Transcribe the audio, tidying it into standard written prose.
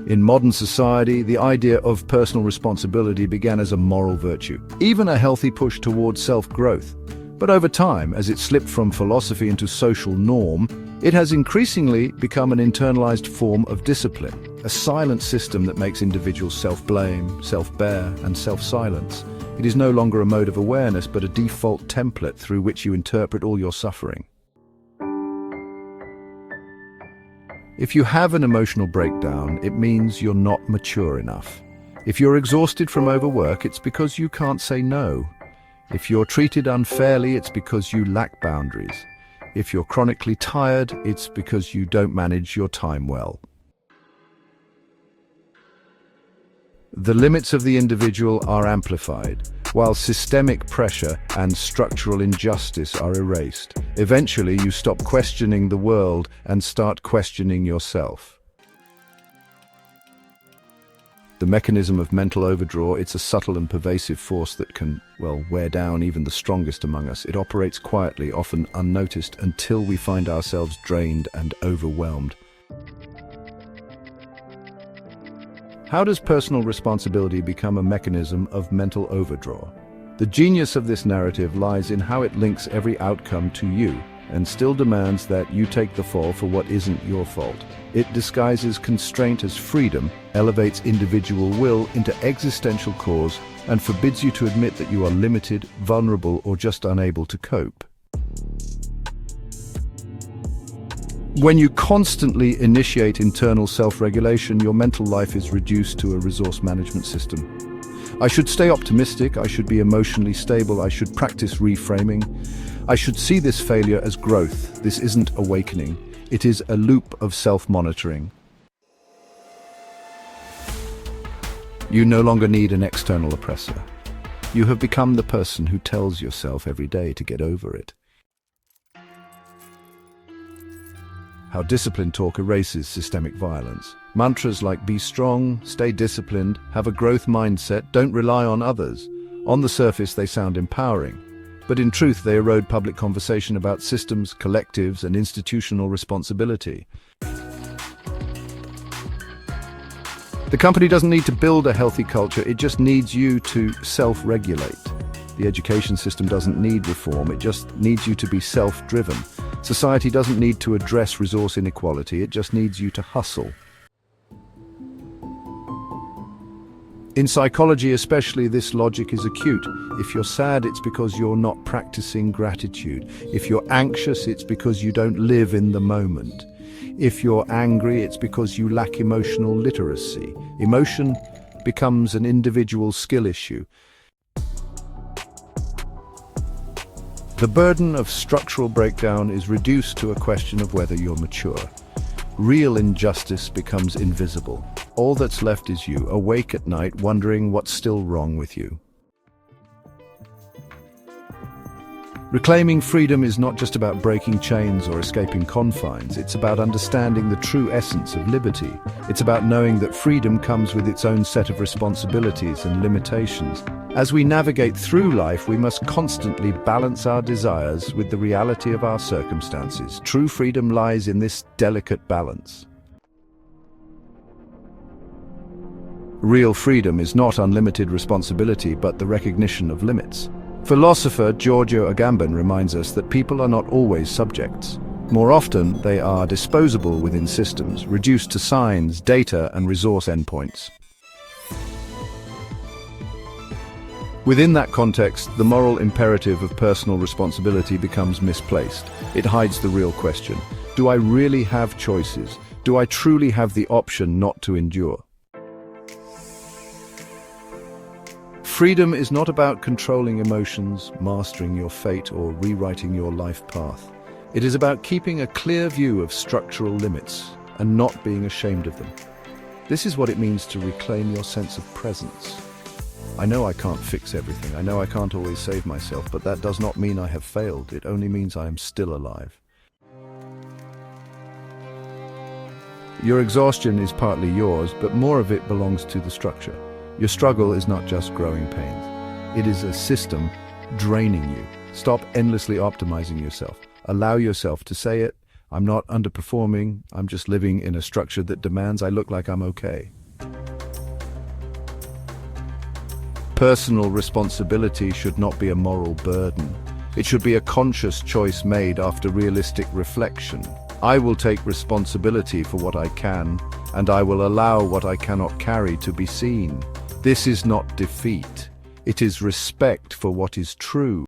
In modern society, the idea of personal responsibility began as a moral virtue, even a healthy push towards self-growth. But over time, as it slipped from philosophy into social norm, it has increasingly become an internalized form of discipline, a silent system that makes individuals self-blame, self-bear, and self-silence. It is no longer a mode of awareness, but a default template through which you interpret all your suffering. If you have an emotional breakdown, it means you're not mature enough. If you're exhausted from overwork, it's because you can't say no. If you're treated unfairly, it's because you lack boundaries. If you're chronically tired, it's because you don't manage your time well. The limits of the individual are amplified, while systemic pressure and structural injustice are erased. Eventually, you stop questioning the world and start questioning yourself. The mechanism of mental overdraw, it's a subtle and pervasive force that can, wear down even the strongest among us. It operates quietly, often unnoticed, until we find ourselves drained and overwhelmed. How does personal responsibility become a mechanism of mental overdraw? The genius of this narrative lies in how it links every outcome to you, and still demands that you take the fall for what isn't your fault. It disguises constraint as freedom, elevates individual will into existential cause, and forbids you to admit that you are limited, vulnerable, or just unable to cope. When you constantly initiate internal self-regulation, your mental life is reduced to a resource management system. I should stay optimistic, I should be emotionally stable, I should practice reframing. I should see this failure as growth. This isn't awakening. It is a loop of self-monitoring. You no longer need an external oppressor. You have become the person who tells yourself every day to get over it. How discipline talk erases systemic violence. Mantras like be strong, stay disciplined, have a growth mindset, don't rely on others. On the surface, they sound empowering. But in truth, they erode public conversation about systems, collectives, and institutional responsibility. The company doesn't need to build a healthy culture, it just needs you to self-regulate. The education system doesn't need reform, it just needs you to be self-driven. Society doesn't need to address resource inequality, it just needs you to hustle. In psychology especially, this logic is acute. If you're sad, it's because you're not practicing gratitude. If you're anxious, it's because you don't live in the moment. If you're angry, it's because you lack emotional literacy. Emotion becomes an individual skill issue. The burden of structural breakdown is reduced to a question of whether you're mature. Real injustice becomes invisible. All that's left is you, awake at night, wondering what's still wrong with you. Reclaiming freedom is not just about breaking chains or escaping confines. It's about understanding the true essence of liberty. It's about knowing that freedom comes with its own set of responsibilities and limitations. As we navigate through life, we must constantly balance our desires with the reality of our circumstances. True freedom lies in this delicate balance. Real freedom is not unlimited responsibility, but the recognition of limits. Philosopher Giorgio Agamben reminds us that people are not always subjects. More often, they are disposable within systems, reduced to signs, data, and resource endpoints. Within that context, the moral imperative of personal responsibility becomes misplaced. It hides the real question. Do I really have choices? Do I truly have the option not to endure? Freedom is not about controlling emotions, mastering your fate, or rewriting your life path. It is about keeping a clear view of structural limits and not being ashamed of them. This is what it means to reclaim your sense of presence. I know I can't fix everything. I know I can't always save myself, but that does not mean I have failed. It only means I am still alive. Your exhaustion is partly yours, but more of it belongs to the structure. Your struggle is not just growing pains. It is a system draining you. Stop endlessly optimizing yourself. Allow yourself to say it. I'm not underperforming, I'm just living in a structure that demands I look like I'm okay. Personal responsibility should not be a moral burden. It should be a conscious choice made after realistic reflection. I will take responsibility for what I can, and I will allow what I cannot carry to be seen. This is not defeat. It is respect for what is true.